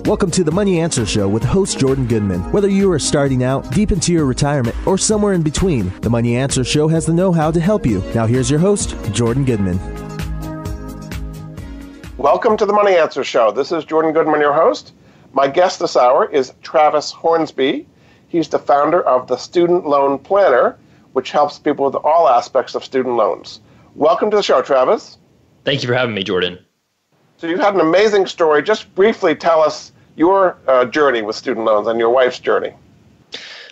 Welcome to the Money Answer Show with host Jordan Goodman. Whether you are starting out, deep into your retirement, or somewhere in between, the Money Answer Show has the know-how to help you. Now here's your host, Jordan Goodman. Welcome to the Money Answer Show. This is Jordan Goodman, your host. My guest this hour is Travis Hornsby. He's the founder of the Student Loan Planner, which helps people with all aspects of student loans. Welcome to the show, Travis. Thank you for having me, Jordan. So you've had an amazing story. Just briefly tell us your journey with student loans and your wife's journey.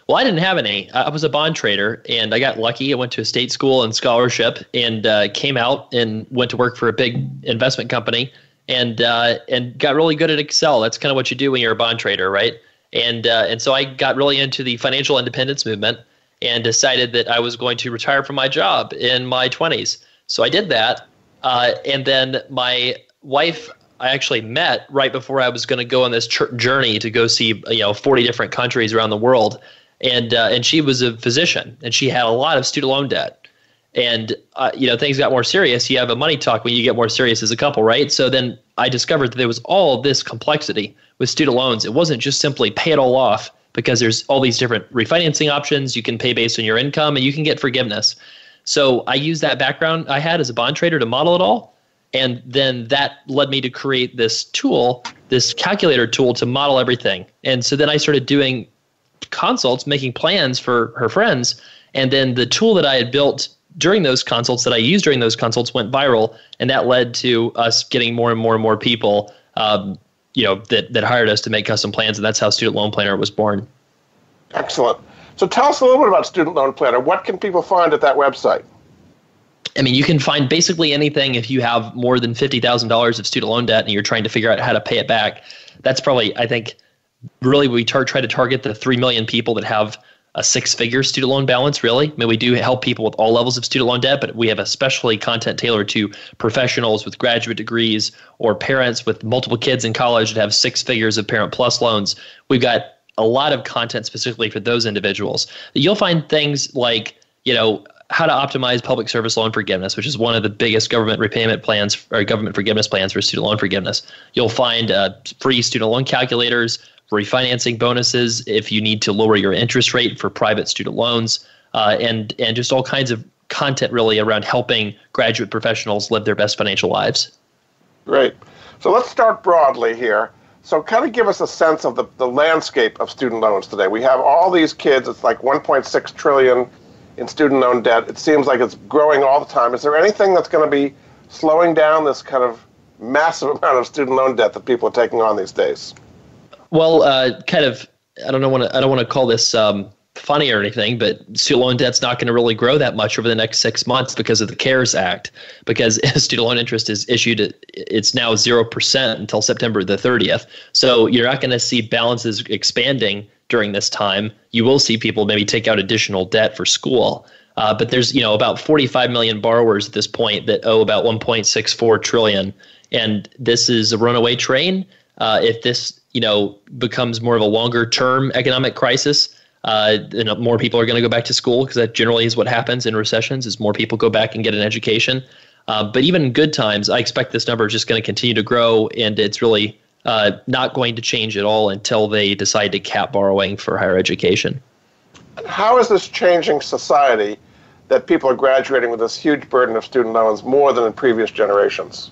Well, I didn't have any. I was a bond trader, and I got lucky. I went to a state school and scholarship, and came out and went to work for a big investment company, and got really good at Excel. That's kind of what you do when you're a bond trader, right? And so I got really into the financial independence movement and decided that I was going to retire from my job in my 20s. So I did that, and then my wife I actually met right before I was going to go on this journey to go see 40 different countries around the world, and she was a physician, and she had a lot of student loan debt, and things got more serious. You have a money talk when you get more serious as a couple, right? So then I discovered that there was all this complexity with student loans. It wasn't just simply pay it all off, because there's all these different refinancing options. You can pay based on your income, and you can get forgiveness. So I used that background I had as a bond trader to model it all. And then that led me to create this tool, this calculator tool to model everything. And so then I started doing consults, making plans for her friends. And then the tool that I had built during those consults, that I used during those consults, went viral. And that led to us getting more and more and more people, that hired us to make custom plans. And that's how Student Loan Planner was born. Excellent. So tell us a little bit about Student Loan Planner. What can people find at that website? I mean, you can find basically anything if you have more than $50,000 of student loan debt and you're trying to figure out how to pay it back. That's probably, I think, really we try to target the 3 million people that have a six-figure student loan balance, really. I mean, we do help people with all levels of student loan debt, but we have especially content tailored to professionals with graduate degrees or parents with multiple kids in college that have 6 figures of Parent Plus loans. We've got a lot of content specifically for those individuals. You'll find things like, how to optimize public service loan forgiveness, which is one of the biggest government repayment plans or government forgiveness plans for student loan forgiveness. You'll find free student loan calculators, refinancing bonuses if you need to lower your interest rate for private student loans, and just all kinds of content really around helping graduate professionals live their best financial lives. Great. So let's start broadly here. So kind of give us a sense of the landscape of student loans today. We have all these kids. It's like $1.6 trillion in student loan debt. It seems like it's growing all the time. Is there anything that's going to be slowing down this kind of massive amount of student loan debt that people are taking on these days? Well, I don't want to call this funny or anything, but student loan debt's not going to really grow that much over the next 6 months because of the CARES Act. Because student loan interest is issued, it's now 0% until September the 30th. So you're not going to see balances expanding during this time. You will see people maybe take out additional debt for school. But there's, about 45 million borrowers at this point that owe about 1.64 trillion. And this is a runaway train. If this, becomes more of a longer term economic crisis, then more people are going to go back to school, because that generally is what happens in recessions, is more people go back and get an education. But even in good times, I expect this number is just going to continue to grow, and it's really not going to change at all until they decide to cap borrowing for higher education. How is this changing society that people are graduating with this huge burden of student loans more than in previous generations?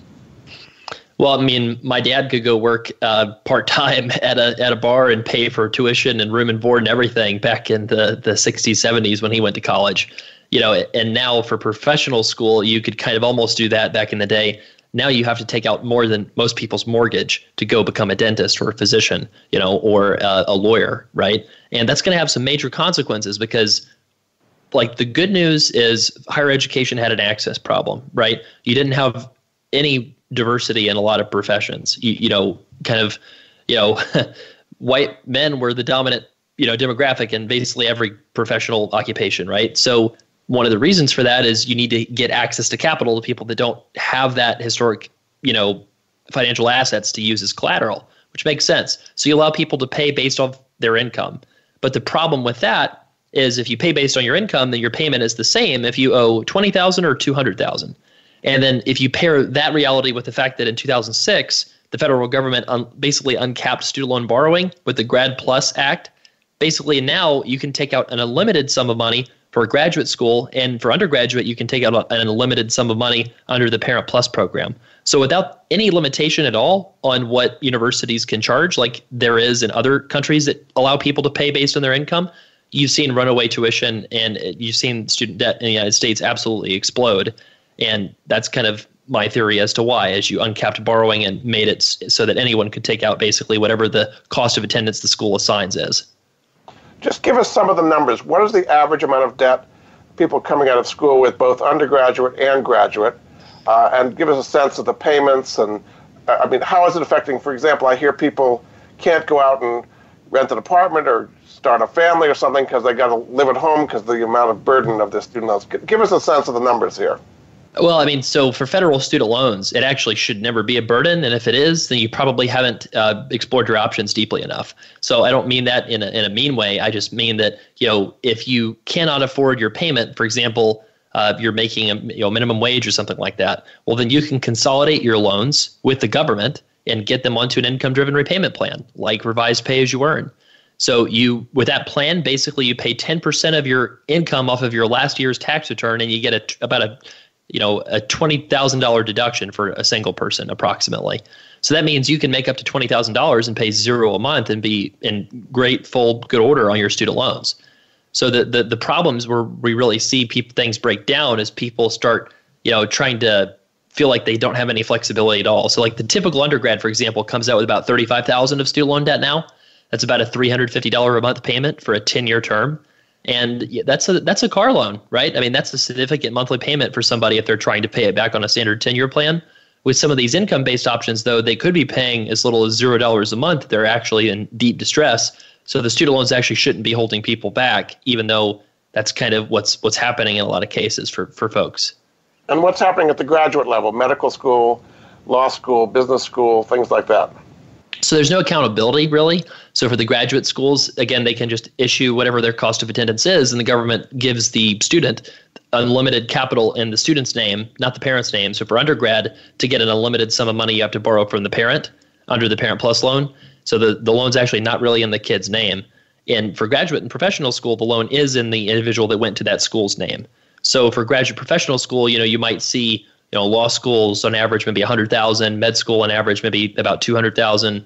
Well, I mean, my dad could go work part-time at a bar and pay for tuition and room and board and everything back in the 60s, 70s when he went to college. And now for professional school, you could kind of almost do that back in the day. Now you have to take out more than most people's mortgage to go become a dentist or a physician, or a lawyer, right? And that's going to have some major consequences, because the good news is higher education had an access problem, right? You didn't have any diversity in a lot of professions. White men were the dominant, demographic in basically every professional occupation, right? So one of the reasons for that is you need to get access to capital to people that don't have that historic, financial assets to use as collateral, which makes sense. So you allow people to pay based off their income. But the problem with that is if you pay based on your income, then your payment is the same if you owe $20,000 or $200,000. And then if you pair that reality with the fact that in 2006, the federal government basically uncapped student loan borrowing with the Grad Plus Act. Basically, now you can take out an unlimited sum of money for a graduate school, and for undergraduate, you can take out an unlimited sum of money under the Parent Plus program. So without any limitation at all on what universities can charge, like there is in other countries that allow people to pay based on their income, you've seen runaway tuition and you've seen student debt in the United States absolutely explode. And that's kind of my theory as to why, as you uncapped borrowing and made it so that anyone could take out basically whatever the cost of attendance the school assigns is. Just give us some of the numbers. What is the average amount of debt people coming out of school with, both undergraduate and graduate? And give us a sense of the payments. And I mean, how is it affecting? For example, I hear people can't go out and rent an apartment or start a family or something because they got to live at home because of the amount of burden of their student loans. Give us a sense of the numbers here. Well, I mean, so for federal student loans, it actually should never be a burden. And if it is, then you probably haven't explored your options deeply enough. So I don't mean that in a mean way. I just mean that, if you cannot afford your payment, for example, you're making a minimum wage or something like that, well, then you can consolidate your loans with the government and get them onto an income-driven repayment plan, like revised pay-as-you-earn. So with that plan, basically you pay 10% of your income off of your last year's tax return, and you get about a $20,000 deduction for a single person approximately. So that means you can make up to $20,000 and pay $0 a month and be in great, full, good order on your student loans. So the problems where we really see things break down is people start, trying to feel like they don't have any flexibility at all. So like the typical undergrad, for example, comes out with about $35,000 of student loan debt now. That's about a $350 a month payment for a 10-year term. And that's a car loan, right? I mean, that's a significant monthly payment for somebody if they're trying to pay it back on a standard 10-year plan. With some of these income-based options, though, they could be paying as little as $0 a month. They're actually in deep distress. So the student loans actually shouldn't be holding people back, even though that's kind of what's happening in a lot of cases for folks. And what's happening at the graduate level, medical school, law school, business school, things like that? So there's no accountability, really. So for the graduate schools, again, they can just issue whatever their cost of attendance is, and the government gives the student unlimited capital in the student's name, not the parent's name. So for undergrad, to get an unlimited sum of money, you have to borrow from the parent under the Parent Plus loan. So the loan's actually not really in the kid's name. And for graduate and professional school, the loan is in the individual that went to that school's name. So for graduate professional school, you might see law schools on average maybe $100,000, med school on average maybe about $200,000.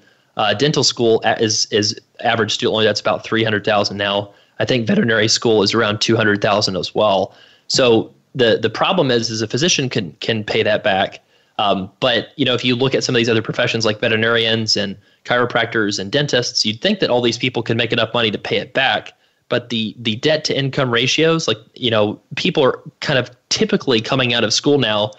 Dental school is average student loan that's about $300,000 now. I think veterinary school is around $200,000 as well. So the problem is a physician can pay that back. But if you look at some of these other professions like veterinarians and chiropractors and dentists, you'd think that all these people can make enough money to pay it back. But the debt to income ratios, people are kind of typically coming out of school now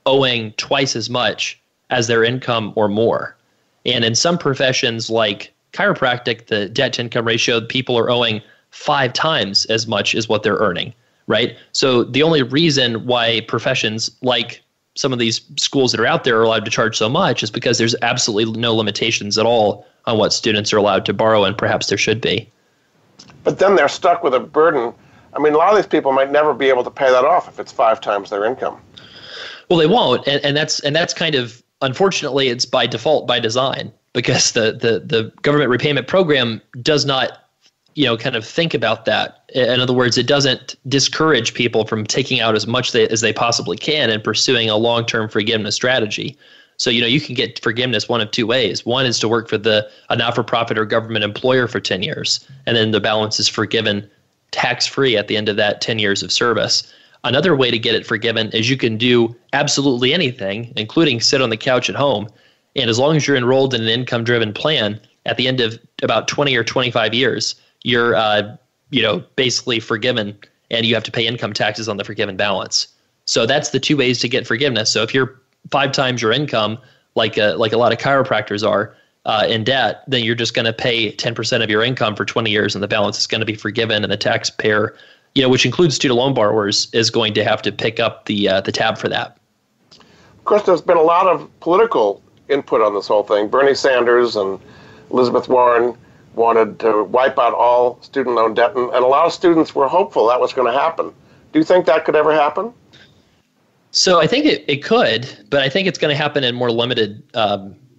owing twice as much as their income or more. And in some professions like chiropractic, the debt to income ratio, people are owing 5 times as much as what they're earning, right? So the only reason why professions like some of these schools that are out there are allowed to charge so much is because there's absolutely no limitations at all on what students are allowed to borrow, and perhaps there should be. But then they're stuck with a burden. I mean, a lot of these people might never be able to pay that off if it's 5 times their income. Well, they won't, and that's kind of, unfortunately, it's by default, by design, because the government repayment program does not, kind of think about that. In other words, it doesn't discourage people from taking out as much as they possibly can and pursuing a long-term forgiveness strategy. So, you can get forgiveness one of 2 ways. One is to work for a not-for-profit or government employer for 10 years, and then the balance is forgiven tax-free at the end of that 10 years of service. Another way to get it forgiven is you can do absolutely anything, including sit on the couch at home. And as long as you're enrolled in an income-driven plan, at the end of about 20 or 25 years, you're, basically forgiven, and you have to pay income taxes on the forgiven balance. So that's the 2 ways to get forgiveness. So if you're 5 times your income, like a lot of chiropractors are, in debt, then you're just going to pay 10% of your income for 20 years, and the balance is going to be forgiven, and the taxpayer, which includes student loan borrowers, is going to have to pick up the tab for that. Of course, there's been a lot of political input on this whole thing. Bernie Sanders and Elizabeth Warren wanted to wipe out all student loan debt, and a lot of students were hopeful that was going to happen. Do you think that could ever happen? So I think it could, but I think it's going to happen in more limited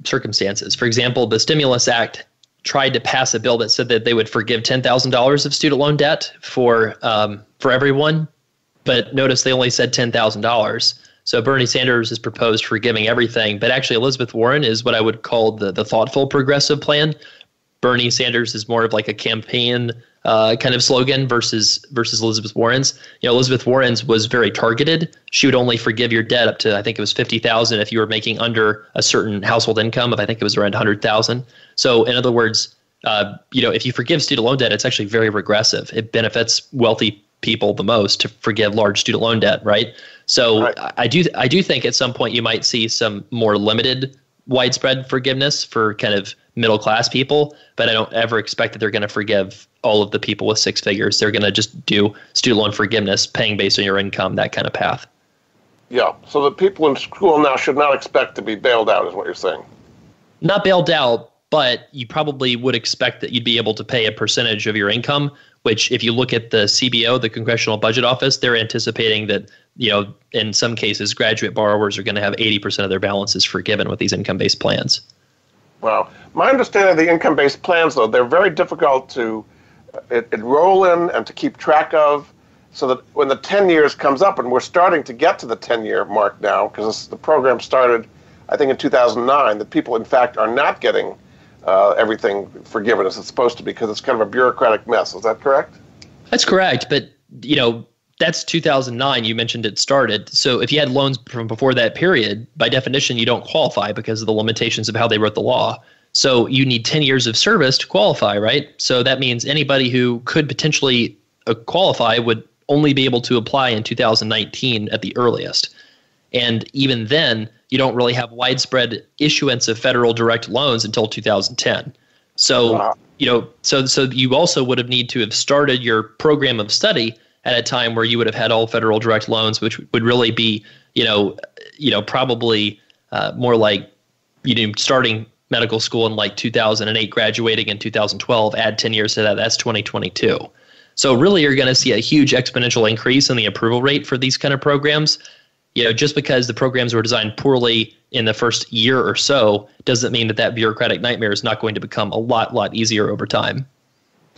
circumstances. For example, the Stimulus Act tried to pass a bill that said that they would forgive $10,000 of student loan debt for everyone, but notice they only said $10,000. So Bernie Sanders has proposed forgiving everything, but actually Elizabeth Warren is what I would call the thoughtful progressive plan. Bernie Sanders is more of like a campaign kind of slogan versus Elizabeth Warren's. Elizabeth Warren's was very targeted. She would only forgive your debt up to, I think it was $50,000 if you were making under a certain household income of, I think it was around $100,000. So in other words, if you forgive student loan debt, it's actually very regressive. It benefits wealthy people the most to forgive large student loan debt, right? So right. I do think at some point you might see some more limited widespread forgiveness for kind of middle class people, but I don't ever expect that they're going to forgive all of the people with six figures. They're going to just do student loan forgiveness, paying based on your income, that kind of path. Yeah, so the people in school now should not expect to be bailed out, is what you're saying. Not bailed out, but you probably would expect that you'd be able to pay a percentage of your income, which if you look at the CBO, the Congressional Budget Office, they're anticipating that, in some cases, graduate borrowers are going to have 80% of their balances forgiven with these income-based plans. Wow. My understanding of the income-based plans, though, they're very difficult to enroll in and to keep track of, so that when the 10 years comes up, and we're starting to get to the 10-year mark now, because the program started, I think, in 2009, that people, in fact, are not getting everything forgiven as it's supposed to be, because it's kind of a bureaucratic mess. Is that correct? That's correct. But, that's 2009. You mentioned it started. So if you had loans from before that period, by definition, you don't qualify because of the limitations of how they wrote the law. So you need 10 years of service to qualify, right? So that means anybody who could potentially qualify would only be able to apply in 2019 at the earliest. And even then, you don't really have widespread issuance of federal direct loans until 2010. So, wow. So you also would have need to have started your program of study at a time where you would have had all federal direct loans, which would really be, probably more like, starting medical school in like 2008, graduating in 2012, add 10 years to that, that's 2022. So really you're going to see a huge exponential increase in the approval rate for these kind of programs. Just because the programs were designed poorly in the first year or so doesn't mean that bureaucratic nightmare is not going to become a lot easier over time.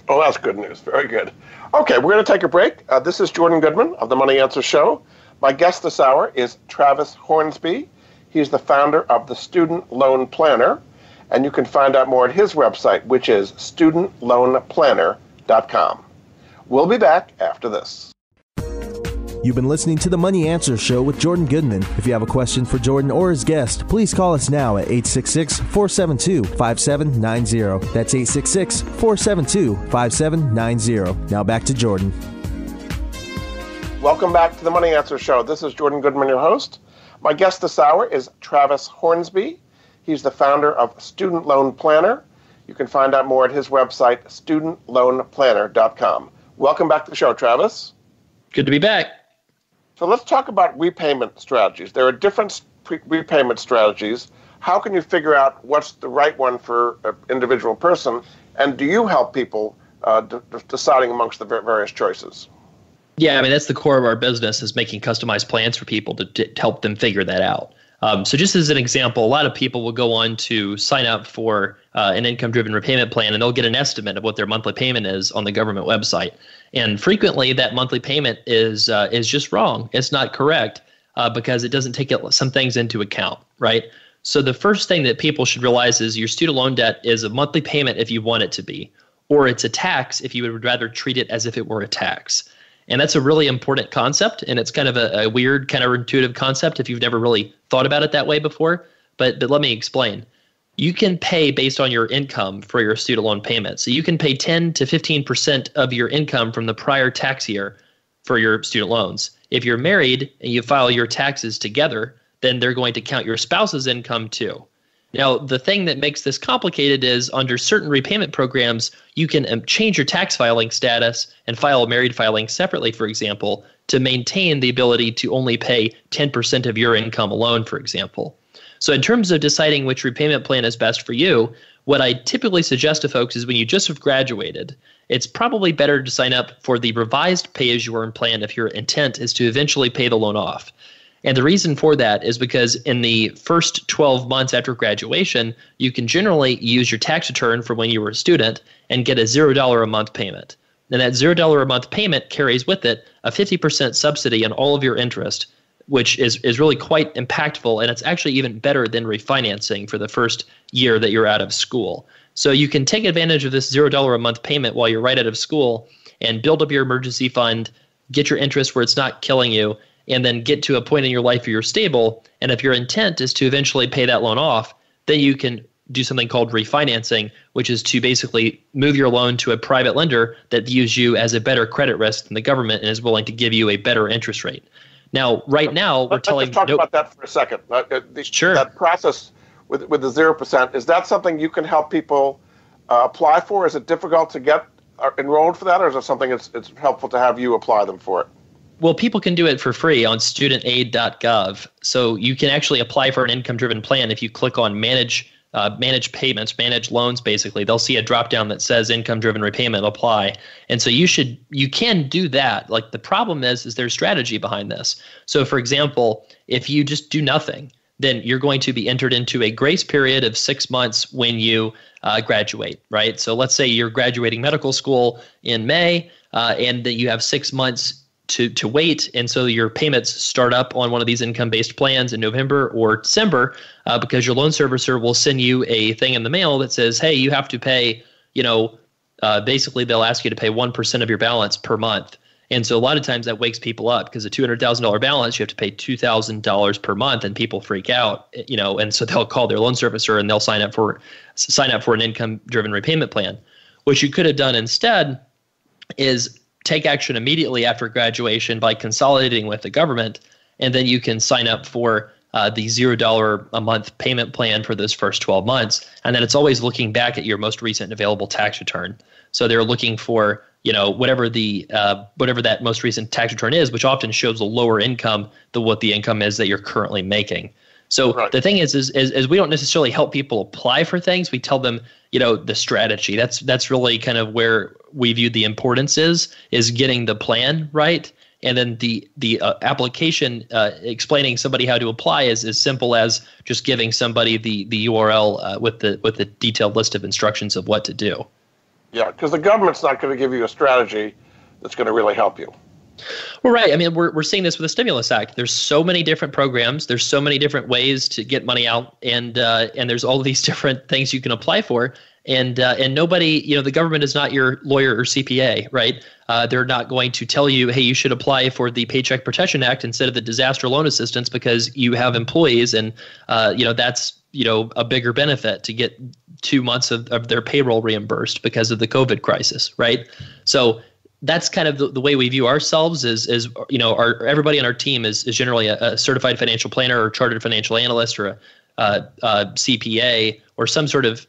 Oh, that's good news. Very good. Okay, we're going to take a break. This is Jordan Goodman of the Money Answer Show. My guest this hour is Travis Hornsby. He's the founder of the Student Loan Planner, and you can find out more at his website, which is studentloanplanner.com. We'll be back after this. You've been listening to the Money Answer Show with Jordan Goodman. If you have a question for Jordan or his guest, please call us now at 866-472-5790. That's 866-472-5790. Now back to Jordan. Welcome back to the Money Answer Show. This is Jordan Goodman, your host. My guest this hour is Travis Hornsby. He's the founder of Student Loan Planner. You can find out more at his website, studentloanplanner.com. Welcome back to the show, Travis. Good to be back. So let's talk about repayment strategies. There are different repayment strategies. How can you figure out what's the right one for an individual person? And do you help people deciding amongst the various choices? Yeah, that's the core of our business, is making customized plans for people to help them figure that out. So just as an example, a lot of people will go on to sign up for an income-driven repayment plan, and they'll get an estimate of what their monthly payment is on the government website. And frequently, that monthly payment is just wrong. It's not correct because it doesn't take some things into account, right? So the first thing that people should realize is your student loan debt is a monthly payment if you want it to be, or it's a tax if you would rather treat it as if it were a tax. And that's a really important concept, and it's kind of a weird, counterintuitive concept if you've never really thought about it that way before. But let me explain. You can pay based on your income for your student loan payment. So you can pay 10 to 15% of your income from the prior tax year for your student loans. If you're married and you file your taxes together, then they're going to count your spouse's income too. Now, the thing that makes this complicated is under certain repayment programs, you can change your tax filing status and file a married filing separately, for example, to maintain the ability to only pay 10% of your income alone, for example. So in terms of deciding which repayment plan is best for you, what I typically suggest to folks is when you just have graduated, it's probably better to sign up for the revised pay-as-you-earn plan if your intent is to eventually pay the loan off. And the reason for that is because in the first 12 months after graduation, you can generally use your tax return from when you were a student and get a $0 a month payment. And that $0 a month payment carries with it a 50% subsidy on all of your interest, which is really quite impactful. And it's actually even better than refinancing for the first year that you're out of school. So you can take advantage of this $0 a month payment while you're right out of school and build up your emergency fund, get your interest where it's not killing you, and then get to a point in your life where you're stable. And if your intent is to eventually pay that loan off, then you can do something called refinancing, which is to basically move your loan to a private lender that views you as a better credit risk than the government and is willing to give you a better interest rate. Now, right now, we're telling... Let's talk about that for a second. Sure. That process with the 0%, is that something you can help people apply for? Is it difficult to get enrolled for that, or is it something it's helpful to have you apply them for it? Well, people can do it for free on studentaid.gov. So you can actually apply for an income-driven plan if you click on manage payments, manage loans, basically. They'll see a drop-down that says income-driven repayment, apply. And so you can do that. Like, the problem is there's strategy behind this. So, for example, if you just do nothing, then you're going to be entered into a grace period of 6 months when you graduate, right? So let's say you're graduating medical school in May, and that you have 6 months to wait, and so your payments start up on one of these income-based plans in November or December, because your loan servicer will send you a thing in the mail that says, hey, you have to pay, basically they'll ask you to pay 1% of your balance per month. And so a lot of times that wakes people up, because a $200,000 balance, you have to pay $2,000 per month, and people freak out, and so they'll call their loan servicer and they'll sign up for an income-driven repayment plan. What you could have done instead is take action immediately after graduation by consolidating with the government, and then you can sign up for the $0 a month payment plan for those first 12 months. And then it's always looking back at your most recent available tax return. So they're looking for, whatever that most recent tax return is, which often shows a lower income than what the income is that you're currently making. So right. The thing is we don't necessarily help people apply for things. We tell them, the strategy. That's really kind of where we view the importance is getting the plan right. And then the application, explaining somebody how to apply is as simple as just giving somebody the URL with the detailed list of instructions of what to do. Yeah, because the government's not going to give you a strategy that's going to really help you. Well, right. I mean, we're seeing this with the Stimulus Act. There's so many different programs. There's so many different ways to get money out, and there's all these different things you can apply for. And nobody, the government is not your lawyer or CPA, right? They're not going to tell you, hey, you should apply for the Paycheck Protection Act instead of the disaster loan assistance because you have employees, and that's a bigger benefit to get 2 months of their payroll reimbursed because of the COVID crisis, right? So that's kind of the way we view ourselves is everybody on our team is generally a certified financial planner or chartered financial analyst or a CPA or some sort of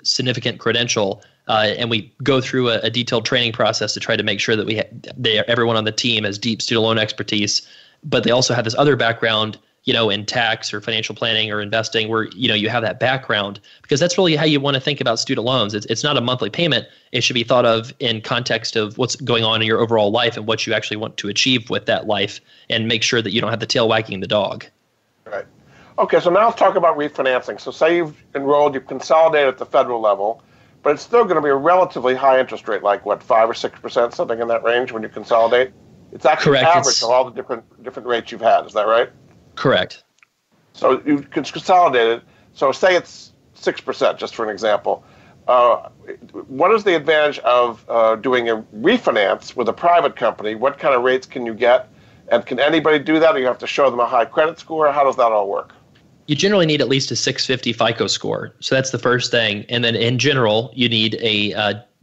significant credential, and we go through a detailed training process to try to make sure that everyone on the team has deep student loan expertise, but they also have this other background in tax or financial planning or investing where, you have that background, because that's really how you want to think about student loans. It's not a monthly payment. It should be thought of in context of what's going on in your overall life and what you actually want to achieve with that life, and make sure that you don't have the tail wagging the dog. Right. Okay, so now let's talk about refinancing. So say you've enrolled, you've consolidated at the federal level, but it's still going to be a relatively high interest rate, like what, 5 or 6%, something in that range when you consolidate? It's actually Correct. Average of all the different rates you've had. Is that right? Correct. So you can consolidate it. So say it's 6%, just for an example. What is the advantage of doing a refinance with a private company? What kind of rates can you get? And can anybody do that, or you have to show them a high credit score? How does that all work? You generally need at least a 650 FICO score. So that's the first thing. And then in general, you need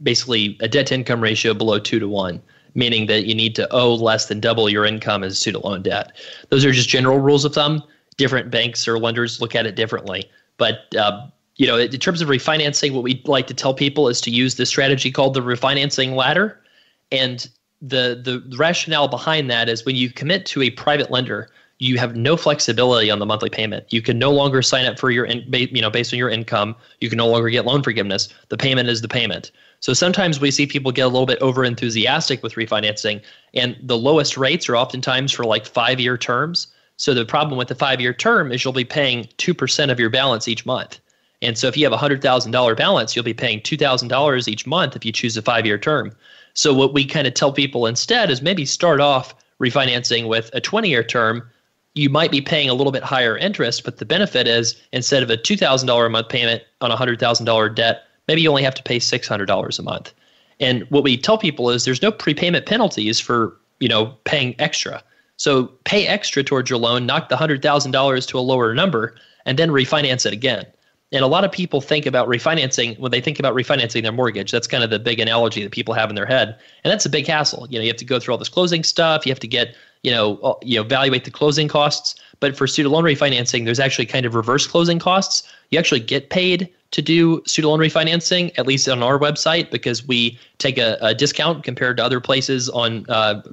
basically a debt-to-income ratio below 2 to 1. Meaning that you need to owe less than double your income as student loan debt. Those are just general rules of thumb. Different banks or lenders look at it differently. But in terms of refinancing, what we like to tell people is to use this strategy called the refinancing ladder. And the rationale behind that is when you commit to a private lender, you have no flexibility on the monthly payment. You can no longer sign up for based on your income. You can no longer get loan forgiveness. The payment is the payment. So sometimes we see people get a little bit over enthusiastic with refinancing, and the lowest rates are oftentimes for like 5-year terms. So the problem with the 5-year term is you'll be paying 2% of your balance each month. And so if you have a $100,000 balance, you'll be paying $2,000 each month if you choose a 5-year term. So what we kind of tell people instead is maybe start off refinancing with a 20-year term. You might be paying a little bit higher interest, but the benefit is instead of a $2,000 a month payment on a $100,000 debt, maybe you only have to pay $600 a month. And what we tell people is there's no prepayment penalties for, paying extra. So pay extra towards your loan, knock the $100,000 to a lower number, and then refinance it again. And a lot of people think about refinancing when they think about refinancing their mortgage. That's kind of the big analogy that people have in their head. And that's a big hassle. You have to go through all this closing stuff. You have to get, evaluate the closing costs. But for student loan refinancing, there's actually kind of reverse closing costs. You actually get paid to do student loan refinancing, at least on our website, because we take a discount compared to other places on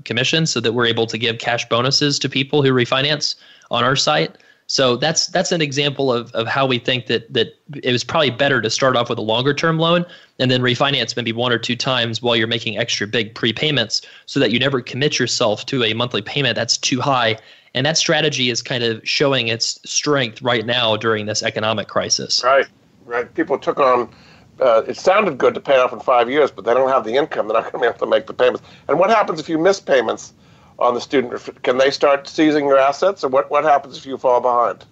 commission so that we're able to give cash bonuses to people who refinance on our site. So that's an example of how we think that it was probably better to start off with a longer term loan and then refinance maybe 1 or 2 times while you're making extra big prepayments so that you never commit yourself to a monthly payment that's too high. And that strategy is kind of showing its strength right now during this economic crisis. Right. People took on, it sounded good to pay off in 5 years, but they don't have the income. They're not going to be able to make the payments. And what happens if you miss payments on the student? Can they start seizing your assets, or what happens if you fall behind?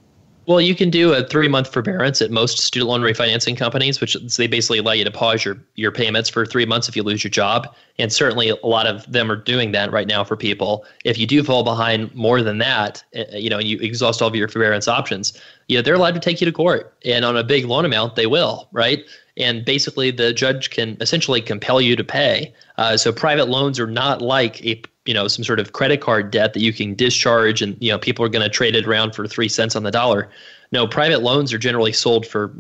Well, you can do a 3-month forbearance at most student loan refinancing companies, which they basically allow you to pause your payments for 3 months if you lose your job. And certainly a lot of them are doing that right now for people. If you do fall behind more than that, you exhaust all of your forbearance options, they're allowed to take you to court. And on a big loan amount, they will, right? And basically the judge can essentially compel you to pay. So private loans are not like some sort of credit card debt that you can discharge and, people are going to trade it around for 3 cents on the dollar. No, private loans are generally sold for,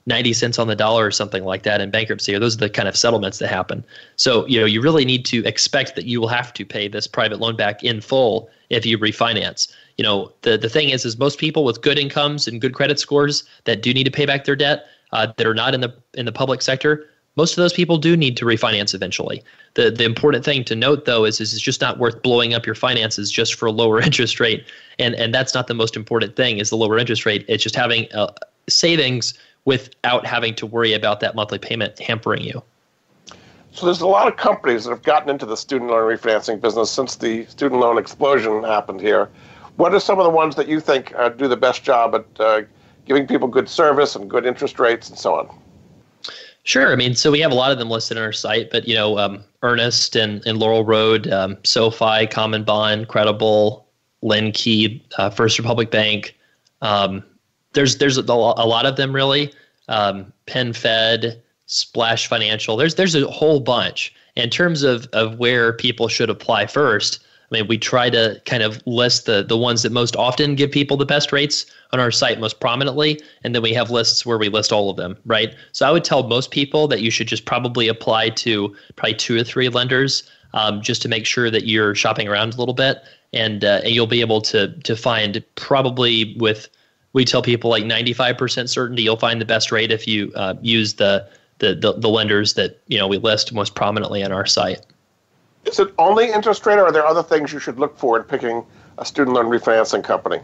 90 cents on the dollar or something like that in bankruptcy, or those are the kind of settlements that happen. So, you really need to expect that you will have to pay this private loan back in full if you refinance. The thing is most people with good incomes and good credit scores that do need to pay back their debt, that are not in the public sector, most of those people do need to refinance eventually. The important thing to note, though, is it's just not worth blowing up your finances just for a lower interest rate. And that's not the most important thing is the lower interest rate. It's just having savings without having to worry about that monthly payment hampering you. So there's a lot of companies that have gotten into the student loan refinancing business since the student loan explosion happened here. What are some of the ones that you think do the best job at giving people good service and good interest rates and so on? Sure. So we have a lot of them listed on our site, but, Earnest and Laurel Road, SoFi, Common Bond, Credible, Linkey, First Republic Bank. There's a lot of them, really. PenFed, Splash Financial. There's a whole bunch. In terms of where people should apply first, we try to kind of list the ones that most often give people the best rates on our site most prominently, and then we have lists where we list all of them, right? So I would tell most people that you should just probably apply to 2 or 3 lenders just to make sure that you're shopping around a little bit, and you'll be able to find probably we tell people like 95% certainty you'll find the best rate if you use the lenders that we list most prominently on our site. Is it only interest rate, or are there other things you should look for in picking a student loan refinancing company?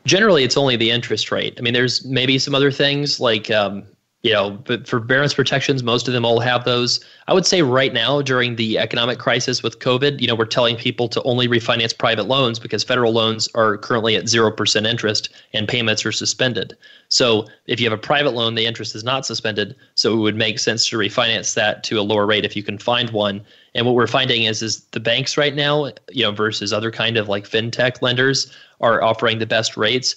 Generally, it's only the interest rate. There's maybe some other things like, but forbearance protections, most of them all have those. I would say right now during the economic crisis with COVID, we're telling people to only refinance private loans because federal loans are currently at 0% interest and payments are suspended. So if you have a private loan, the interest is not suspended. So it would make sense to refinance that to a lower rate if you can find one. And what we're finding is the banks right now, versus other kind of like fintech lenders are offering the best rates.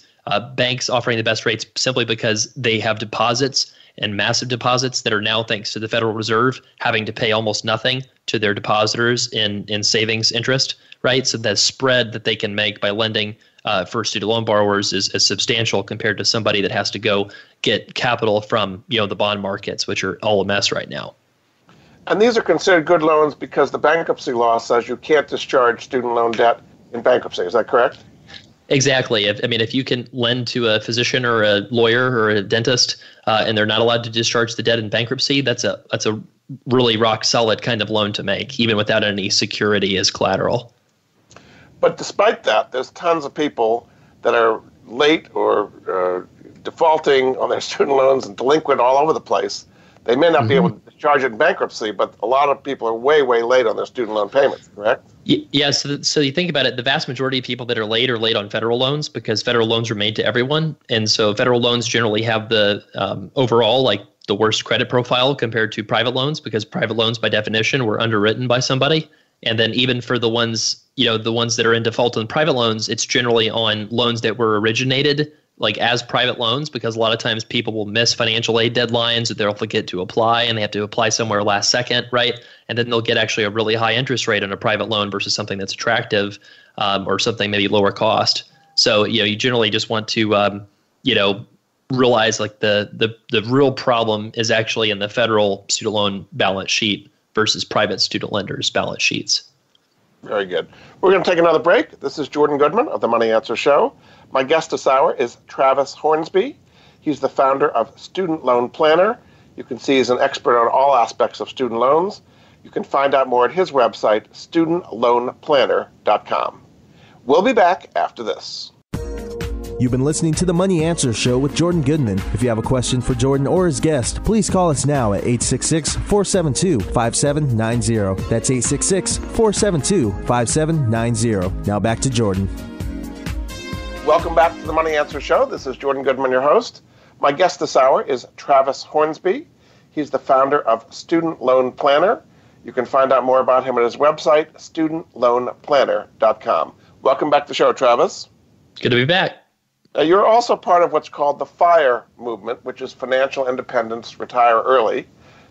Banks offering the best rates simply because they have deposits and massive deposits that are now, thanks to the Federal Reserve, having to pay almost nothing to their depositors in savings interest, right? So the spread that they can make by lending for student loan borrowers is substantial compared to somebody that has to go get capital from the bond markets, which are all a mess right now. And these are considered good loans because the bankruptcy law says you can't discharge student loan debt in bankruptcy. Is that correct? Exactly. If you can lend to a physician or a lawyer or a dentist and they're not allowed to discharge the debt in bankruptcy, that's a really rock solid kind of loan to make, even without any security as collateral. But despite that, there's tons of people that are late or defaulting on their student loans and delinquent all over the place. They may not be able to discharge it in bankruptcy, but a lot of people are way, way late on their student loan payments, correct? Yeah, so you think about it, the vast majority of people that are late on federal loans because federal loans are made to everyone. And so federal loans generally have the overall, like the worst credit profile compared to private loans because private loans by definition were underwritten by somebody. And then even for the ones, the ones that are in default on private loans, it's generally on loans that were originated like as private loans because a lot of times people will miss financial aid deadlines or they'll forget to apply and they have to apply somewhere last second, right? And then they'll get actually a really high interest rate on a private loan versus something that's attractive or something maybe lower cost. So, you generally just want to, realize like the real problem is actually in the federal student loan balance sheet versus private student lenders' balance sheets. Very good. We're going to take another break. This is Jordan Goodman of the Money Answer Show. My guest this hour is Travis Hornsby. He's the founder of Student Loan Planner. You can see he's an expert on all aspects of student loans. You can find out more at his website, studentloanplanner.com. We'll be back after this. You've been listening to the Money Answer Show with Jordan Goodman. If you have a question for Jordan or his guest, please call us now at 866-472-5790. That's 866-472-5790. Now back to Jordan. Welcome back to the Money Answer Show. This is Jordan Goodman, your host. My guest this hour is Travis Hornsby. He's the founder of Student Loan Planner. You can find out more about him at his website, studentloanplanner.com. Welcome back to the show, Travis. Good to be back. You're also part of what's called the FIRE movement, which is Financial Independence, Retire Early.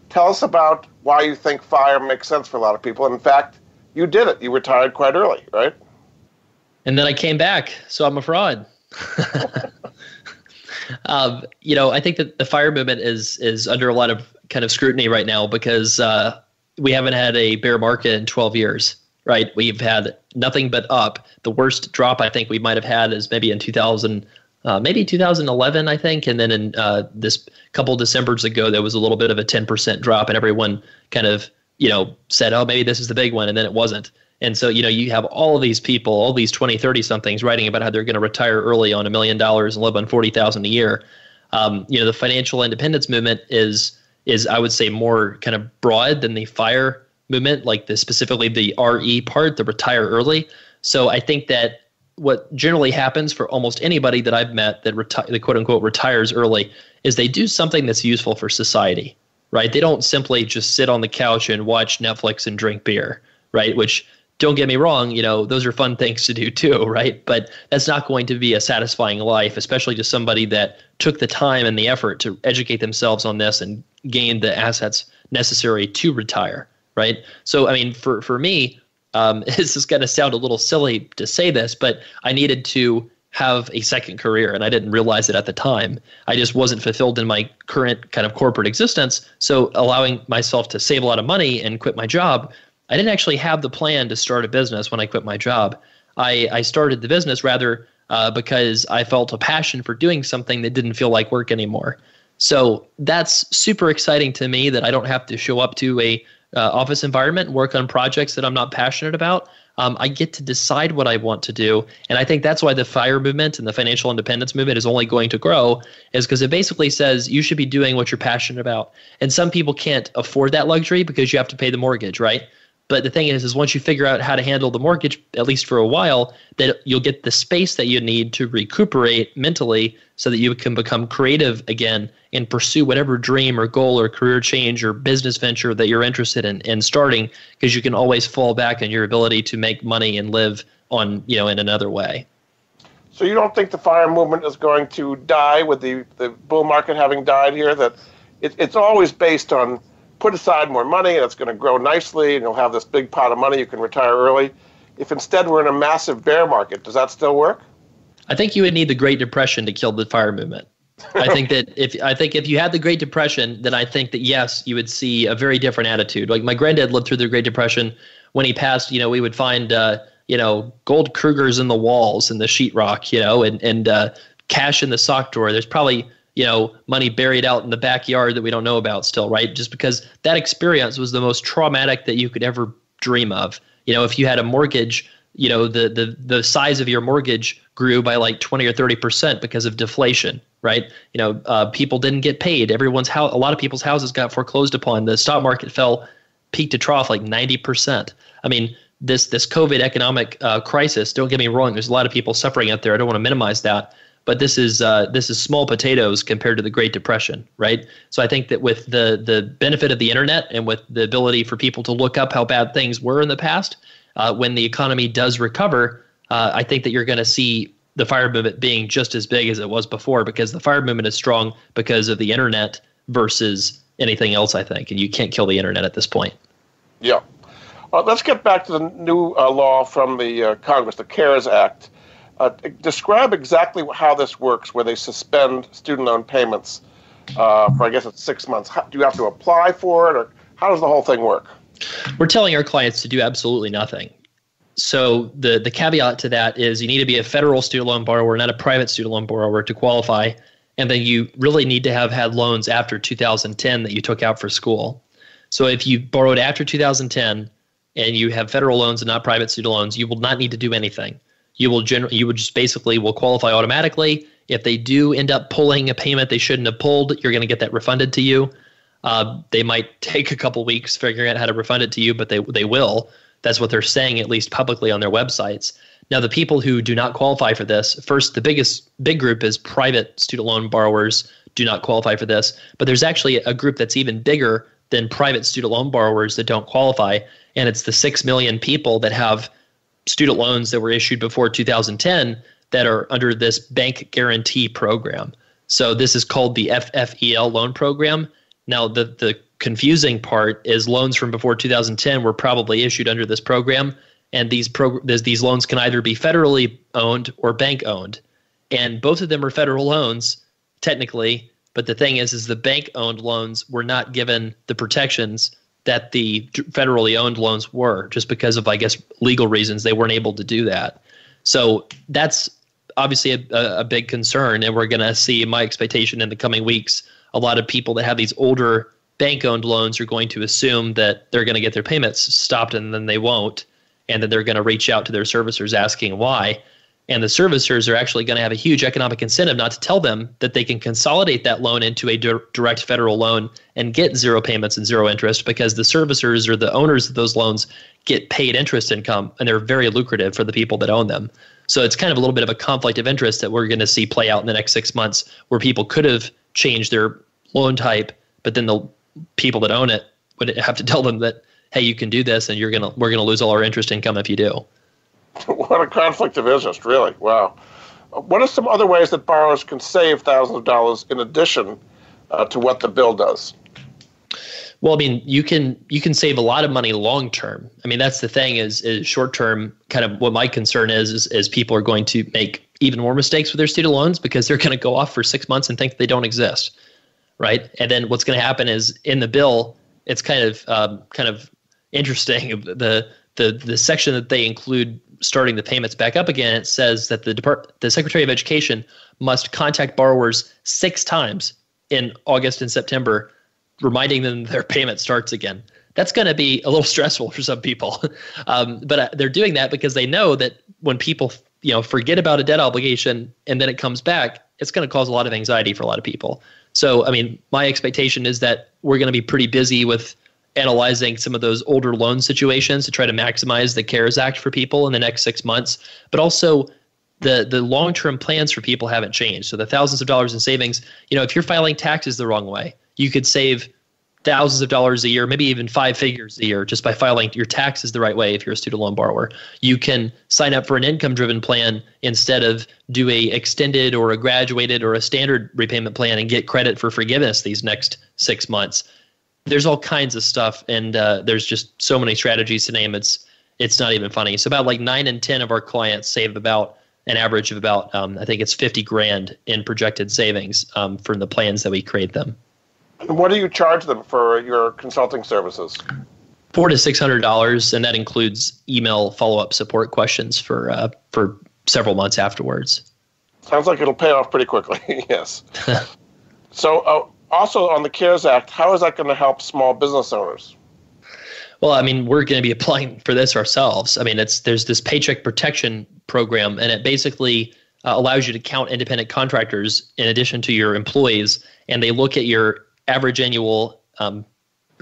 Tell us about why you think FIRE makes sense for a lot of people. In fact, you did it. You retired quite early, right? And then I came back, so I'm a fraud. I think that the FIRE movement is under a lot of kind of scrutiny right now because we haven't had a bear market in 12 years, right? We've had nothing but up. The worst drop I think we might have had is maybe in 2011, I think. And then in this couple Decembers ago, there was a little bit of a 10% drop and everyone kind of, said, oh, maybe this is the big one. And then it wasn't. And so, you have all of these people, all these 20, 30 somethings writing about how they're going to retire early on $1 million and live on $40,000 a year. The financial independence movement is I would say more kind of broad than the FIRE movement, like specifically the RE part, the retire early. So I think that what generally happens for almost anybody that I've met that quote unquote retires early is they do something that's useful for society, right? They don't simply just sit on the couch and watch Netflix and drink beer, right? Which, don't get me wrong, those are fun things to do too, right? But that's not going to be a satisfying life, especially to somebody that took the time and the effort to educate themselves on this and gain the assets necessary to retire, right? So, I mean, for me, this is going to sound a little silly to say this, but I needed to have a second career, and I didn't realize it at the time. I just wasn't fulfilled in my current kind of corporate existence. So allowing myself to save a lot of money and quit my job, I didn't actually have the plan to start a business when I quit my job. I started the business rather because I felt a passion for doing something that didn't feel like work anymore. So that's super exciting to me that I don't have to show up to a office environment and work on projects that I'm not passionate about. I get to decide what I want to do. And I think that's why the FIRE movement and the financial independence movement is only going to grow, is because it basically says you should be doing what you're passionate about. And some people can't afford that luxury because you have to pay the mortgage, right? But the thing is once you figure out how to handle the mortgage, at least for a while, that you'll get the space that you need to recuperate mentally so that you can become creative again and pursue whatever dream or goal or career change or business venture that you're interested in starting, because you can always fall back on your ability to make money and live on, in another way. So you don't think the FIRE movement is going to die with the bull market having died here? That it's always based on put aside more money and it's going to grow nicely and you'll have this big pot of money, you can retire early. If instead we're in a massive bear market, does that still work? I think you would need the Great Depression to kill the FIRE movement. I think that if you had the Great Depression, then I think that yes, you would see a very different attitude. Like my granddad lived through the Great Depression. When he passed, we would find gold Krugers in the walls and the sheetrock, and cash in the sock drawer. There's probably money buried out in the backyard that we don't know about still, right? Just because that experience was the most traumatic that you could ever dream of. If you had a mortgage, the size of your mortgage grew by like 20 or 30% because of deflation, right? People didn't get paid. A lot of people's houses got foreclosed upon. The stock market fell peak to trough like 90%. I mean, this COVID economic crisis, don't get me wrong, there's a lot of people suffering out there. I don't want to minimize that. But this is small potatoes compared to the Great Depression, right? So I think that with the benefit of the internet and with the ability for people to look up how bad things were in the past, when the economy does recover, I think that you're going to see the FIRE movement being just as big as it was before, because the FIRE movement is strong because of the internet versus anything else, I think. And you can't kill the internet at this point. Yeah. Let's get back to the new law from the Congress, the CARES Act. Describe exactly how this works, where they suspend student loan payments for, I guess it's 6 months. Do you have to apply for it, or how does the whole thing work? We're telling our clients to do absolutely nothing. So the caveat to that is you need to be a federal student loan borrower, not a private student loan borrower, to qualify. And then you really need to have had loans after 2010 that you took out for school. So if you borrowed after 2010 and you have federal loans and not private student loans, you will not need to do anything. You will just basically will qualify automatically. If they do end up pulling a payment they shouldn't have pulled, you're going to get that refunded to you. They might take a couple weeks figuring out how to refund it to you, but they will. That's what they're saying, at least publicly on their websites. Now, the people who do not qualify for this, first, the big group is private student loan borrowers do not qualify for this. But there's actually a group that's even bigger than private student loan borrowers that don't qualify, and it's the 6 million people that have student loans that were issued before 2010 that are under this bank guarantee program. So this is called the FFEL loan program. Now, the confusing part is loans from before 2010 were probably issued under this program, and these loans can either be federally owned or bank owned. And both of them are federal loans, technically, but the thing is the bank-owned loans were not given the protections that the federally owned loans were, just because of, I guess, legal reasons. They weren't able to do that. So that's obviously a big concern, and we're going to see, my expectation in the coming weeks, a lot of people that have these older bank-owned loans are going to assume that they're going to get their payments stopped, and then they won't, and then they're going to reach out to their servicers asking why. And the servicers are actually going to have a huge economic incentive not to tell them that they can consolidate that loan into a direct federal loan and get zero payments and zero interest, because the servicers or the owners of those loans get paid interest income, and they're very lucrative for the people that own them. So it's kind of a little bit of a conflict of interest that we're going to see play out in the next 6 months, where people could have changed their loan type, but then the people that own it would have to tell them that, hey, you can do this, and we're going to lose all our interest income if you do. What a conflict of interest, really. Wow. What are some other ways that borrowers can save thousands of dollars in addition to what the bill does? Well, I mean, you can save a lot of money long term. I mean, that's the thing is short term. Kind of what my concern is people are going to make even more mistakes with their student loans because they're going to go off for 6 months and think they don't exist, right? And then what's going to happen is in the bill, it's kind of interesting. The section that they include starting the payments back up again, it says that the Secretary of Education must contact borrowers 6 times in August and September, reminding them their payment starts again. That's going to be a little stressful for some people. But they're doing that because they know that when people forget about a debt obligation and then it comes back, it's going to cause a lot of anxiety for a lot of people. So, I mean, my expectation is that we're going to be pretty busy with analyzing some of those older loan situations to try to maximize the CARES Act for people in the next 6 months. But also the long-term plans for people haven't changed. So the thousands of dollars in savings, if you're filing taxes the wrong way, you could save thousands of dollars a year, maybe even 5 figures a year just by filing your taxes the right way if you're a student loan borrower. You can sign up for an income-driven plan instead of do a extended or a graduated or a standard repayment plan and get credit for forgiveness these next 6 months. There's all kinds of stuff, and there's just so many strategies to name. It's not even funny. So about like 9 in 10 of our clients save about an average of about I think it's $50,000 in projected savings from the plans that we create them. And what do you charge them for your consulting services? $400 to $600, and that includes email follow-up support questions for several months afterwards. Sounds like it'll pay off pretty quickly. Yes. So. Also on the CARES Act, how is that going to help small business owners? Well, I mean, we're going to be applying for this ourselves. I mean, there's this paycheck protection program, and it basically allows you to count independent contractors in addition to your employees, and they look at your average annual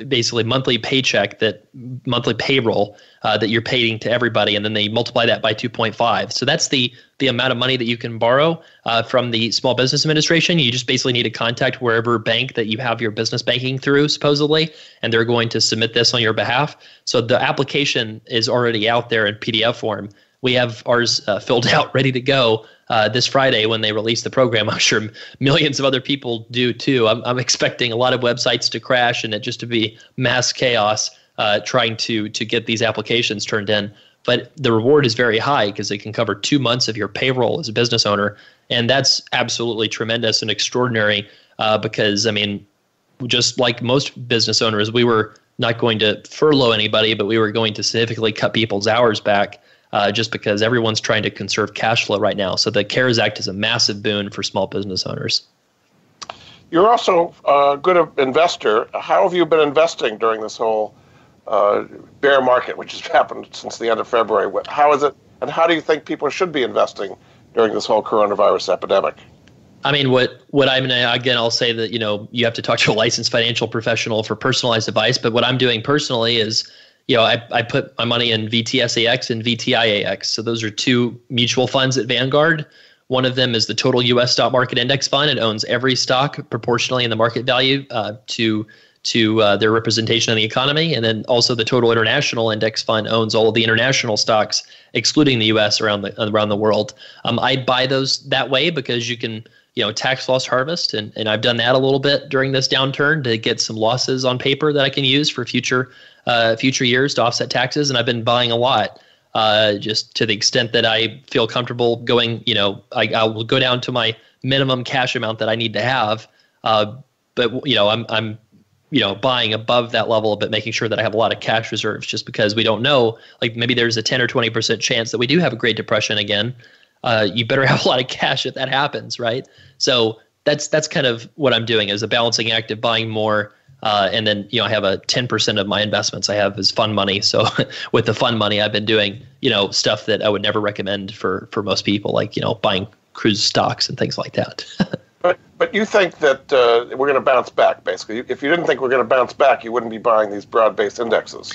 basically monthly paycheck, that monthly payroll that you're paying to everybody, and then they multiply that by 2.5. So that's the amount of money that you can borrow from the Small Business Administration. You just basically need to contact wherever bank that you have your business banking through, supposedly, and they're going to submit this on your behalf. So the application is already out there in PDF form. We have ours filled out, ready to go this Friday when they release the program. I'm sure millions of other people do too. I'm expecting a lot of websites to crash and it just to be mass chaos trying to get these applications turned in. But the reward is very high because it can cover 2 months of your payroll as a business owner. And that's absolutely tremendous and extraordinary because, I mean, just like most business owners, we were not going to furlough anybody, but we were going to significantly cut people's hours back. Just because everyone's trying to conserve cash flow right now. So the CARES Act is a massive boon for small business owners. You're also a good investor. How have you been investing during this whole bear market, which has happened since the end of February? How is it, and how do you think people should be investing during this whole coronavirus epidemic? I mean, what I'm going to, again, I'll say that, you have to talk to a licensed financial professional for personalized advice. But what I'm doing personally is, I put my money in VTSAX and VTIAX. So those are two mutual funds at Vanguard. One of them is the Total U.S. Stock Market Index Fund. It owns every stock proportionally in the market value to their representation in the economy. And then also the Total International Index Fund owns all of the international stocks, excluding the U.S. around the world. I buy those that way because you can tax loss harvest. And I've done that a little bit during this downturn to get some losses on paper that I can use for future years to offset taxes. And I've been buying a lot just to the extent that I feel comfortable going, I will go down to my minimum cash amount that I need to have. But I'm buying above that level, but making sure that I have a lot of cash reserves just because we don't know, like maybe there's a 10 or 20% chance that we do have a Great Depression again. You better have a lot of cash if that happens, right? So that's kind of what I'm doing is a balancing act of buying more. And then, I have a 10% of my investments I have as fund money. So with the fund money, I've been doing, stuff that I would never recommend for most people, like, buying cruise stocks and things like that. But you think that we're going to bounce back, basically. If you didn't think we're going to bounce back, you wouldn't be buying these broad-based indexes.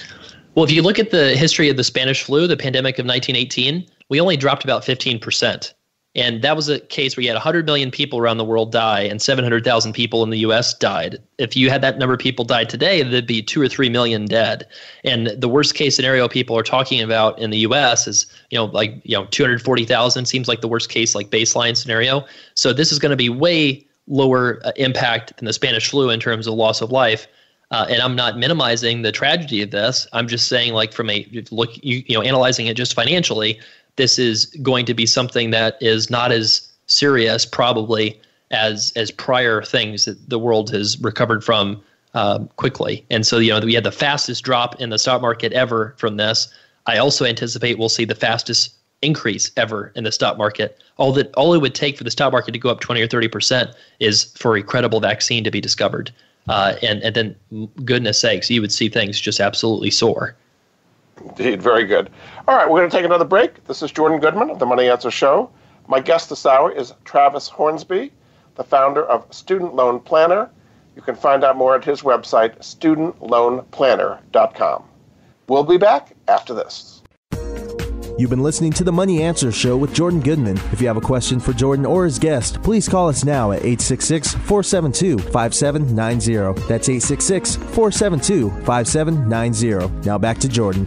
Well, if you look at the history of the Spanish flu, the pandemic of 1918, we only dropped about 15%. And that was a case where you had 100 million people around the world die and 700,000 people in the U.S. died. If you had that number of people died today, there'd be 2 or 3 million dead. And the worst case scenario people are talking about in the U.S. is, 240,000 seems like the worst case, like baseline scenario. So this is going to be way lower impact than the Spanish flu in terms of loss of life. And I'm not minimizing the tragedy of this. I'm just saying, like, from analyzing it just financially, this is going to be something that is not as serious probably as prior things that the world has recovered from quickly. And so, we had the fastest drop in the stock market ever from this. I also anticipate we'll see the fastest increase ever in the stock market. All it would take for the stock market to go up 20 or 30% is for a credible vaccine to be discovered. And then, goodness sakes, you would see things just absolutely soar. Indeed, very good. All right, we're going to take another break. This is Jordan Goodman of the Money Answer Show. My guest this hour is Travis Hornsby, the founder of Student Loan Planner. You can find out more at his website, studentloanplanner.com. We'll be back after this. You've been listening to the Money Answer Show with Jordan Goodman. If you have a question for Jordan or his guest, please call us now at 866-472-5790. That's 866-472-5790. Now back to Jordan.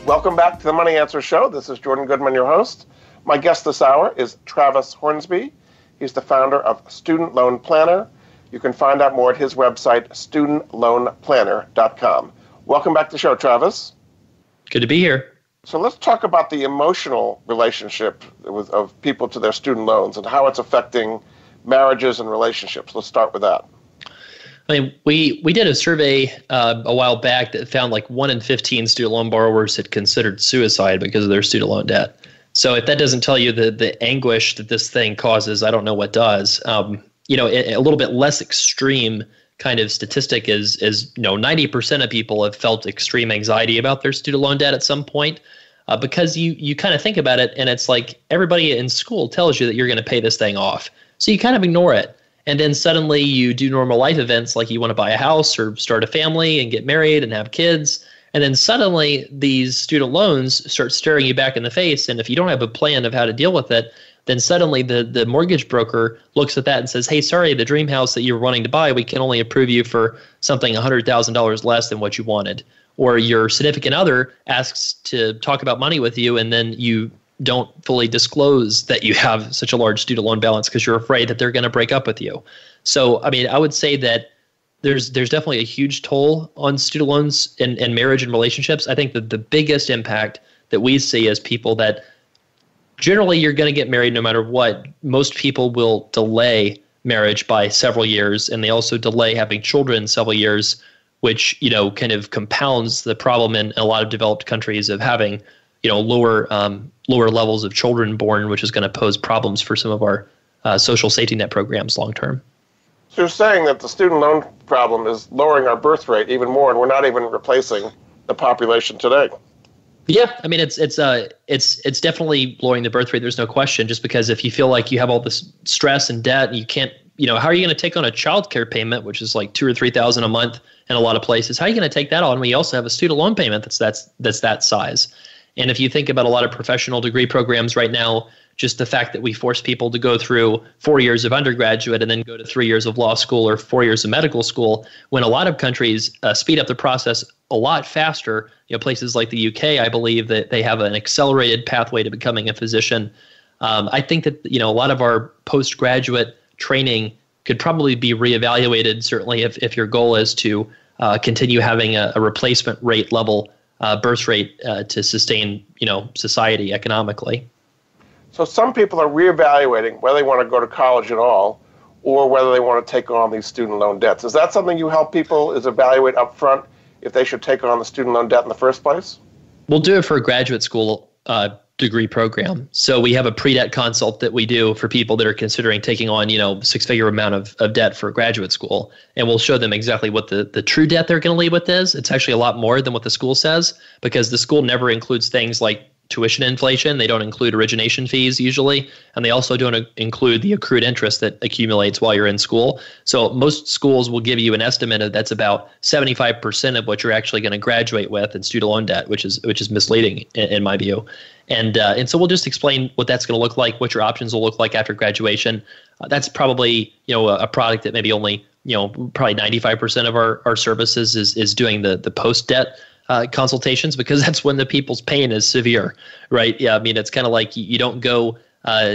Welcome back to the Money Answer Show. This is Jordan Goodman, your host. My guest this hour is Travis Hornsby. He's the founder of Student Loan Planner. You can find out more at his website, studentloanplanner.com. Welcome back to the show, Travis. Good to be here. So let's talk about the emotional relationship of people to their student loans and how it's affecting marriages and relationships. Let's start with that. I mean, we did a survey a while back that found like 1 in 15 student loan borrowers had considered suicide because of their student loan debt. So if that doesn't tell you the anguish that this thing causes, I don't know what does. A little bit less extreme kind of statistic is 90% of people have felt extreme anxiety about their student loan debt at some point, because you kind of think about it, and it's like everybody in school tells you that you're going to pay this thing off, so you kind of ignore it. And then suddenly you do normal life events like you want to buy a house or start a family and get married and have kids. And then suddenly these student loans start staring you back in the face. And if you don't have a plan of how to deal with it, then suddenly the mortgage broker looks at that and says, hey, sorry, the dream house that you were wanting to buy, we can only approve you for something $100,000 less than what you wanted. Or your significant other asks to talk about money with you, and then you don't fully disclose that you have such a large student loan balance because you're afraid that they're going to break up with you. So, I mean, I would say that there's definitely a huge toll on student loans and marriage and relationships. I think that the biggest impact that we see is people that generally you're going to get married no matter what. Most people will delay marriage by several years, and they also delay having children several years, which, kind of compounds the problem in a lot of developed countries of having, lower levels of children born, which is going to pose problems for some of our social safety net programs long term. So you're saying that the student loan problem is lowering our birth rate even more, and we're not even replacing the population today. Yeah, I mean it's definitely lowering the birth rate. There's no question. Just because if you feel like you have all this stress and debt, and you can't, how are you going to take on a child care payment, which is like $2,000 or $3,000 a month in a lot of places? How are you going to take that on when you also have a student loan payment that's that size? And if you think about a lot of professional degree programs right now, just the fact that we force people to go through 4 years of undergraduate and then go to 3 years of law school or 4 years of medical school, when a lot of countries speed up the process a lot faster, places like the UK, I believe that they have an accelerated pathway to becoming a physician. I think that, a lot of our postgraduate training could probably be reevaluated, certainly if your goal is to continue having a replacement rate level birth rate to sustain, society economically. So some people are reevaluating whether they want to go to college at all or whether they want to take on these student loan debts. Is that something you help people evaluate up front if they should take on the student loan debt in the first place? We'll do it for a graduate school degree program. So we have a pre-debt consult that we do for people that are considering taking on, six-figure amount of debt for graduate school. And we'll show them exactly what the true debt they're going to leave with is. It's actually a lot more than what the school says, because the school never includes things like tuition inflation. They don't include origination fees usually, and they also don't include the accrued interest that accumulates while you're in school. So most schools will give you an estimate of that's about 75% of what you're actually going to graduate with in student loan debt, which is misleading in my view. And so we'll just explain what that's going to look like, what your options will look like after graduation. That's probably a product that maybe only probably 95% of our services is doing the post debt consultations, because that's when the people's pain is severe, right? Yeah, I mean, it's kind of like you don't go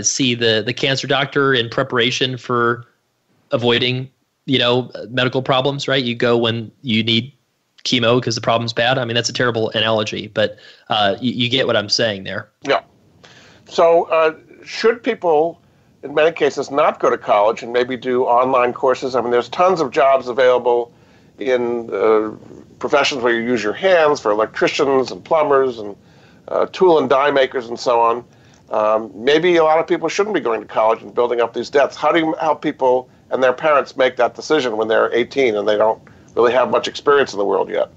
see the cancer doctor in preparation for avoiding, medical problems, right? You go when you need chemo because the problem's bad. I mean, that's a terrible analogy, but you get what I'm saying there. Yeah. So should people, in many cases, not go to college and maybe do online courses? I mean, there's tons of jobs available in professions where you use your hands, for electricians and plumbers and tool and die makers and so on. Maybe a lot of people shouldn't be going to college and building up these debts. How do you help people and their parents make that decision when they're 18 and they don't really have much experience in the world yet?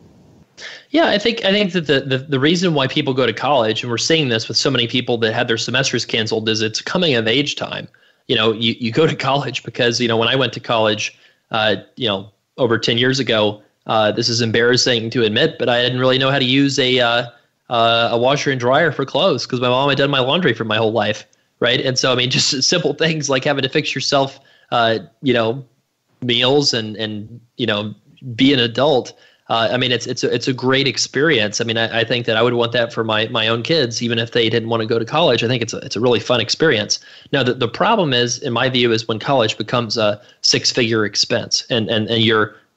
Yeah, I think that the reason why people go to college, and we're seeing this with so many people that had their semesters canceled, is it's coming of age time. You go to college because, when I went to college, over 10 years ago, this is embarrassing to admit, but I didn't really know how to use a washer and dryer for clothes because my mom had done my laundry for my whole life, right? And so, I mean, just simple things like having to fix yourself, meals and be an adult. I mean, it's a great experience. I mean, I think that I would want that for my own kids, even if they didn't want to go to college. I think it's a really fun experience. Now, the problem is, in my view, is when college becomes a six-figure expense and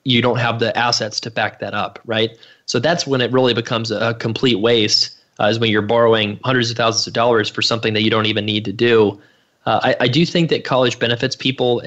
you don't have the assets to back that up, right? So that's when it really becomes a complete waste, is when you're borrowing hundreds of thousands of dollars for something that you don't even need to do. I do think that college benefits people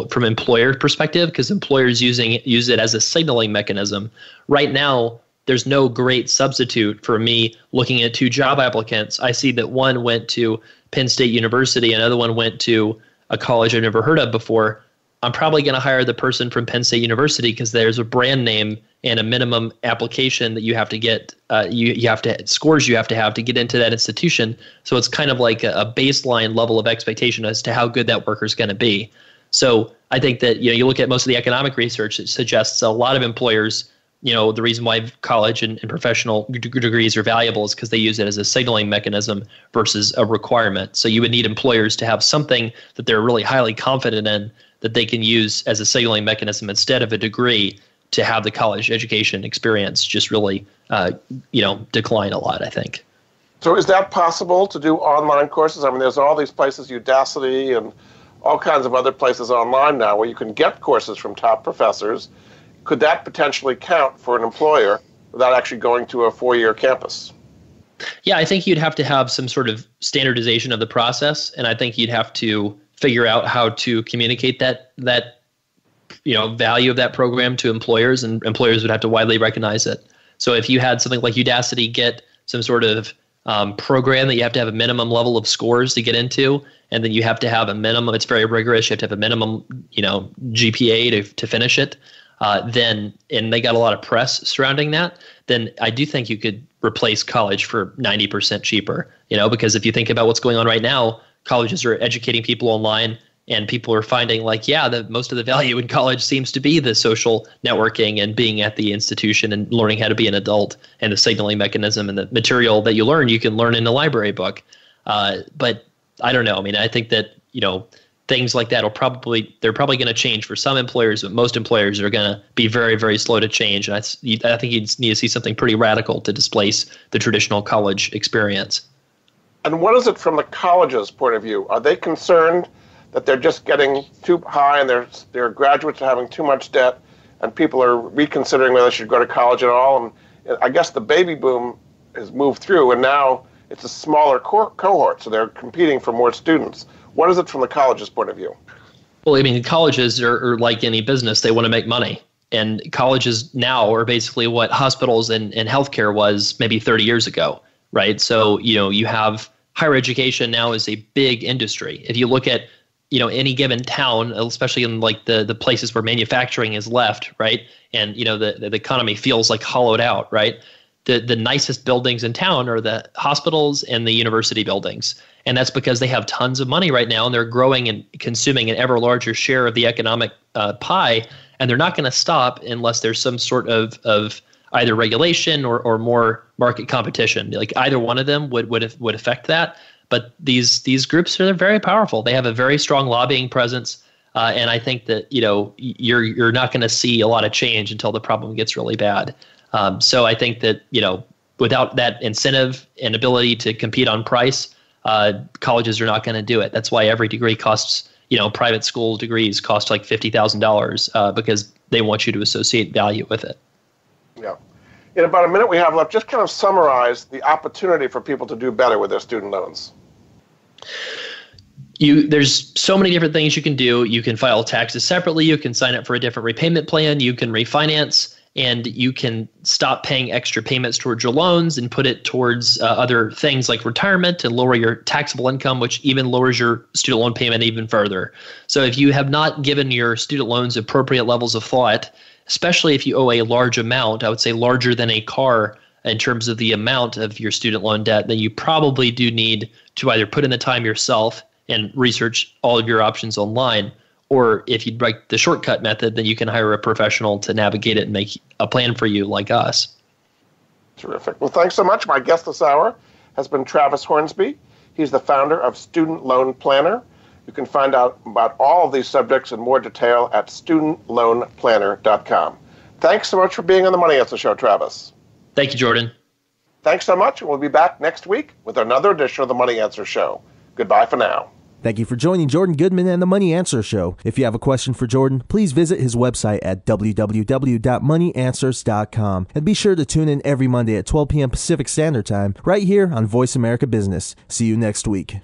from employer perspective, because employers use it as a signaling mechanism. Right now, there's no great substitute for me looking at two job applicants. I see that one went to Penn State University, another one went to a college I've never heard of before. I'm probably going to hire the person from Penn State University because there's a brand name and a minimum application that you have to get, you have to scores you have to get into that institution. So it's kind of like a baseline level of expectation as to how good that worker is going to be. So I think that, you look at most of the economic research, it suggests a lot of employers, the reason why college and professional degrees are valuable is because they use it as a signaling mechanism versus a requirement. So you would need employers to have something that they're really highly confident in that they can use as a signaling mechanism instead of a degree to have the college education experience just really, decline a lot, I think. So is that possible to do online courses? I mean, there's all these places, Udacity and all kinds of other places online now where you can get courses from top professors. Could that potentially count for an employer without actually going to a 4-year campus? Yeah, I think you'd have to have some sort of standardization of the process, and I think you'd have to figure out how to communicate that value of that program to employers, and employers would have to widely recognize it. So if you had something like Udacity get some sort of program that you have to have a minimum level of scores to get into, and then you have to have a minimum, it's very rigorous, you have to have a minimum, GPA to finish it, then, and they got a lot of press surrounding that, then I do think you could replace college for 90% cheaper, because if you think about what's going on right now, colleges are educating people online, and people are finding that most of the value in college seems to be the social networking and being at the institution and learning how to be an adult, and the signaling mechanism and the material that you learn, you can learn in a library book. But I don't know. I mean, I think that, things like that they're probably going to change for some employers, but most employers are going to be very, very slow to change. And I think you need to see something pretty radical to displace the traditional college experience. And what is it from the college's point of view? Are they concerned that they're just getting too high and their graduates are having too much debt and people are reconsidering whether they should go to college at all? And I guess the baby boom has moved through and now it's a smaller cohort, so they're competing for more students. What is it from the college's point of view? Well, I mean, colleges are like any business. They want to make money. And colleges now are basically what hospitals and healthcare was maybe 30 years ago, right? So, you have higher education now is a big industry. If you look at, any given town, especially in the places where manufacturing is left, right? And, the economy feels like hollowed out, right? The nicest buildings in town are the hospitals and the university buildings. And that's because they have tons of money right now and they're growing and consuming an ever larger share of the economic pie. And they're not going to stop unless there's some sort of either regulation or more market competition. Like either one of them would affect that. But these groups are very powerful. They have a very strong lobbying presence. And I think that, you're not going to see a lot of change until the problem gets really bad. So I think that, without that incentive and ability to compete on price, colleges are not going to do it. That's why every degree costs, private school degrees cost like $50,000 because they want you to associate value with it. Yeah. In about a minute we have left, just kind of summarize the opportunity for people to do better with their student loans. There's so many different things you can do. You can file taxes separately. You can sign up for a different repayment plan. You can refinance. And you can stop paying extra payments towards your loans and put it towards other things like retirement and lower your taxable income, which even lowers your student loan payment even further. So if you have not given your student loans appropriate levels of thought, especially if you owe a large amount, I would say larger than a car in terms of the amount of your student loan debt, then you probably do need to either put in the time yourself and research all of your options online, or if you'd like the shortcut method, then you can hire a professional to navigate it and make a plan for you like us. Terrific. Well, thanks so much. My guest this hour has been Travis Hornsby. He's the founder of Student Loan Planner. You can find out about all of these subjects in more detail at studentloanplanner.com. Thanks so much for being on the Money Answer Show, Travis. Thank you, Jordan. Thanks so much. We'll be back next week with another edition of the Money Answer Show. Goodbye for now. Thank you for joining Jordan Goodman and the Money Answer Show. If you have a question for Jordan, please visit his website at www.moneyanswers.com. And be sure to tune in every Monday at 12 p.m. Pacific Standard Time right here on Voice America Business. See you next week.